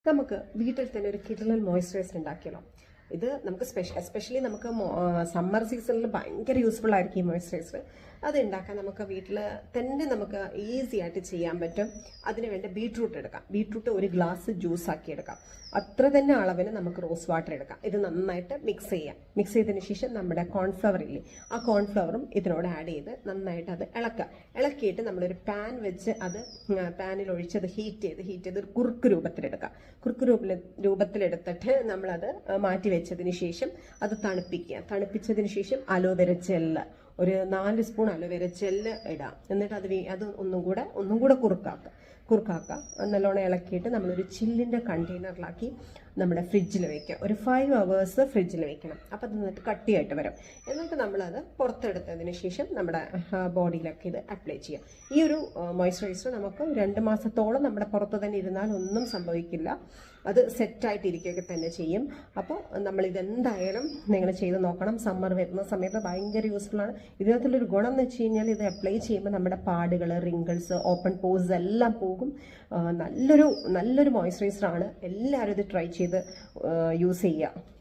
നമുക്ക് വീട്ടിൽ തന്നെ ഒരു കിടിലൻ മോയ്സ്ചറൈസർ ഉണ്ടാക്കിയല്ലോ. ഇത് നമുക്ക് എസ്പെഷ്യലി നമുക്ക് സമ്മർ സീസണിൽ ഭയങ്കര യൂസ്ഫുൾ ആയിരിക്കും ഈ മോയ്സ്ചറൈസർ. അത് ഉണ്ടാക്കാൻ നമുക്ക് വീട്ടിൽ തന്നെ നമുക്ക് ഈസി ആയിട്ട് ചെയ്യാൻ പറ്റും. അതിന് വേണ്ട ബീട്രൂട്ട് എടുക്കാം. ബീട്രൂട്ട് ഒരു ഗ്ലാസ് ജ്യൂസ് ആക്കി എടുക്കാം. അത്ര തന്നെ അളവിന് നമുക്ക് റോസ് വാട്ടർ എടുക്കാം. ഇത് നന്നായിട്ട് മിക്സ് ചെയ്യാം. മിക്സ് ചെയ്തതിന് ശേഷം നമ്മുടെ കോൺഫ്ലവർ ഇല്ലേ, ആ കോൺഫ്ലവറും ഇതിനോട് ആഡ് ചെയ്ത് നന്നായിട്ട് അത് ഇളക്കുക. ഇളക്കിയിട്ട് നമ്മളൊരു പാൻ വെച്ച് അത് പാനിൽ ഒഴിച്ച് അത് ഹീറ്റ് ചെയ്ത് ഒരു കുറുക്ക് രൂപത്തിലെടുക്കുക. കുറുക്ക് രൂപത്തിലെടുത്തിട്ട് നമ്മളത് മാറ്റി വെച്ചതിന് ശേഷം അത് തണുപ്പിച്ചതിന് ശേഷം അലോവേര ജെല്ല് ഒരു 4 സ്പൂൺ അലോവേര ജെല്ല് ഇടാം. എന്നിട്ട് അത് ഒന്നും കൂടെ കുറുക്കാക്കുക. നല്ലോണം ഇളക്കിയിട്ട് നമ്മളൊരു ചില്ലിൻ്റെ കണ്ടെയ്നറിലാക്കി നമ്മുടെ ഫ്രിഡ്ജിൽ വയ്ക്കുക. ഒരു 5 hours ഫ്രിഡ്ജിൽ വെക്കണം. അപ്പോൾ അത് എന്നിട്ട് കട്ടിയായിട്ട് വരും. എന്നിട്ട് നമ്മളത് പുറത്തെടുത്തതിന് ശേഷം നമ്മുടെ ബോഡിയിലൊക്കെ ഇത് അപ്ലൈ ചെയ്യാം. ഈ ഒരു മോയ്സ്ചറൈസർ നമുക്ക് 2 മാസത്തോളം നമ്മുടെ പുറത്ത് തന്നെ ഇരുന്നാൽ ഒന്നും സംഭവിക്കില്ല. അത് സെറ്റായിട്ടിരിക്കുകയൊക്കെ തന്നെ ചെയ്യും. അപ്പോൾ നമ്മളിതെന്തായാലും നിങ്ങൾ ചെയ്ത് നോക്കണം. സമ്മർ വരുന്ന സമയത്ത് ഭയങ്കര യൂസ്ഫുള്ളാണ്. ഇതിനകത്തുള്ളൊരു ഗുണം എന്ന് വെച്ച് കഴിഞ്ഞാൽ ഇത് അപ്ലൈ ചെയ്യുമ്പോൾ നമ്മുടെ പാടുകൾ, റിങ്കിൾസ്, ഓപ്പൺ പോസ് എല്ലാം പോകും. നല്ലൊരു മോയ്സ്ചറൈസറാണ്. എല്ലാവരും ഇത് ട്രൈ ചെയ്ത് യൂസ് ചെയ്യുക.